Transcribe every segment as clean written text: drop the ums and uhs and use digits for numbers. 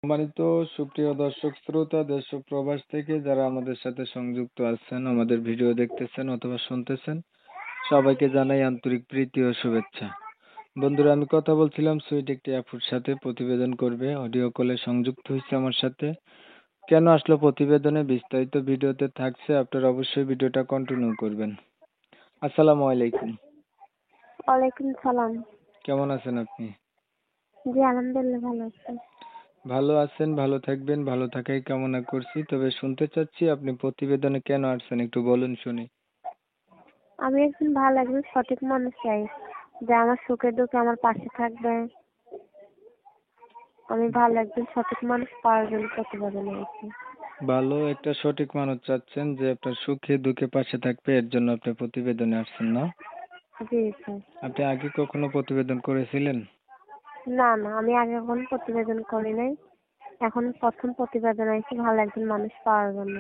সম্মানিত সুপ্রিয় দর্শক শ্রোতা দেশ ও প্রবাস থেকে যারা আমাদের সাথে সংযুক্ত আছেন, আমাদের ভিডিও দেখতেছেন অথবা শুনতেছেন, সবাইকে জানাই আন্তরিক প্রীতি ও শুভেচ্ছা। বন্ধুরা, আমি কথা বলছিলাম সুইট একটি আপুর সাথে, প্রতিবেদন করবে, অডিও কলে সংযুক্ত হয়েছে আমার সাথে। কেন আসলো প্রতিবেদনে বিস্তারিত ভিডিওতে থাকছে, আপনারা অবশ্যই ভিডিওটা কন্টিনিউ করবেন। আসসালামু আলাইকুম। ওয়ালাইকুম সালাম। কেমন আছেন আপনি? জি আলহামদুলিল্লাহ ভালো আছি। ভালো আছেন, ভালো থাকবেন, ভালো থাকাই কামনা করছি। তবে শুনতে চাচ্ছি আপনি প্রতিবেদনে কেন আসছেন, একটু বলুন শুনি। আমি একজন সঠিক মানুষ চাই, যে আমার সুখে দুঃখে আমার পাশে থাকবে। আমি ভালো একজন সঠিক মানুষ পাওয়ার জন্য প্রতিবেদনে আছি। ভালো একটা সঠিক মানুষ চাচ্ছেন যে আপনার সুখে দুঃখে পাশে থাকবে, এর জন্য আপনি প্রতিবেদনে আসছেন, না? জি স্যার। আপনি আগে কখনো প্রতিবেদন করেছিলেন? না না, আমি আগে কখনো প্রতিবেদন করি নাই। এখন প্রথম প্রতিবেদন আইছি ভালো একজন মানুষ পাওয়ার জন্য,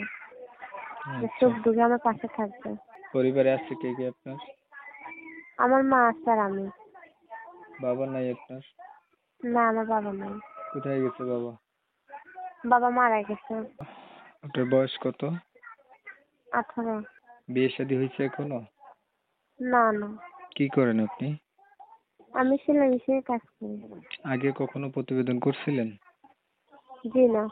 যে আচ্ছা। সুখ দুঃখে আমার পাশে থাকবে। পরিবারে আছে কে কে আপনার? আমার মা আছে আর আমি। বাবা নাই আপনার? না, আমার বাবা নাই। কোথায় গেছে বাবা? বাবা মারা গেছে। আপনার বয়স কত? 18। বিয়ে শাদী হয়েছে এখনো? না না, কি করেন আপনি? আমি সেলাই মেশিনে কাজ করি। আগে কখনো প্রতিবেদন করছিলেন? জি না।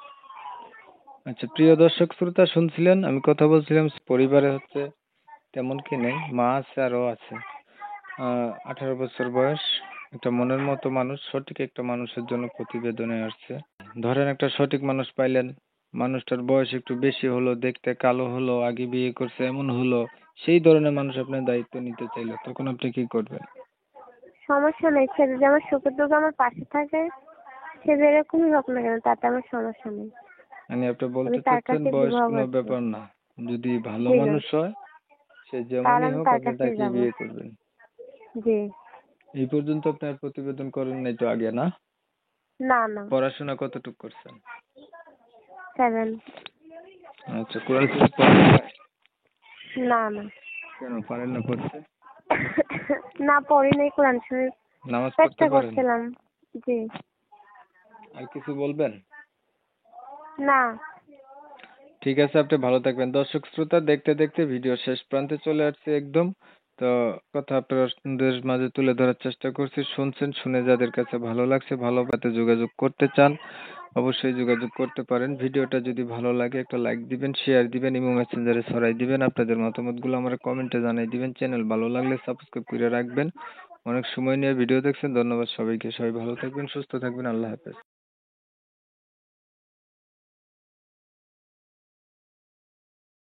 আচ্ছা, প্রিয় দর্শক শ্রোতা, শুনছিলেন আমি কথা বলছিলাম পরিবারে হচ্ছে তেমন কি নেই, মা আছে আর ও আছে। 18 বছর বয়স, একটা মনের মতো মানুষ, সঠিক একটা মানুষের জন্য প্রতিবেদনে আসছে। ধরেন একটা সঠিক মানুষ পাইলেন, মানুষটার বয়স একটু বেশি হলো, দেখতে কালো হলো, আগে বিয়ে করছে এমন হলো, সেই ধরনের মানুষ আপনার দায়িত্ব নিতে চাইলো, তখন আপনি কি করবেন? সমস্যা নেই, সে যদি আমার সুখের দুঃখে আমার পাশে থাকে, সে যেরকমই হোক না কেন, তাতে আমার সমস্যা নেই। মানে আপনি আমি বলতে তার চাচ্ছেন কাছে বয়স বিবাহ কোনো করছি। ব্যাপার না, যদি ভালো জি না, মানুষ হয় সে তাহলে যেমনই আমি হোক তার আপনি কাছেই তাকে যাব। বিয়ে করবেন। জি। এই পর্যন্ত আপনার প্রতিবেদন করেন নাই তো আগে, না? না না। পড়াশোনা কতটুকু করছেন? 7। আচ্ছা, কোরআন শরীফ পড়েন না? না না। কেন পারেন না পড়তে? না, পড়ি নাই কোরআন শরীফ। নামাজ পড়তে চেষ্টা পারেন? করছিলাম। জি। আর কিছু বলবেন? না। ঠিক আছে, আপনি ভালো থাকবেন। দর্শক শ্রোতা, দেখতে দেখতে ভিডিও শেষ প্রান্তে চলে আসছে একদম। তো কথা আপনাদের মাঝে তুলে ধরার চেষ্টা করছি, শুনছেন, শুনে যাদের কাছে ভালো লাগছে, ভালো পাতে যোগাযোগ করতে চান, অবশ্যই যোগাযোগ করতে পারেন। ভিডিওটা যদি ভালো লাগে একটা লাইক দিবেন, শেয়ার দিবেন, ইমো মেসেঞ্জারে ছড়াই দিবেন, আপনাদের মতামতগুলো আমার কমেন্টে জানাই দিবেন। চ্যানেল ভালো লাগলে সাবস্ক্রাইব করে রাখবেন। অনেক সময় নিয়ে ভিডিও দেখছেন, ধন্যবাদ সবাইকে। সবাই ভালো থাকবেন, সুস্থ থাকবেন, আল্লাহ হাফেজ।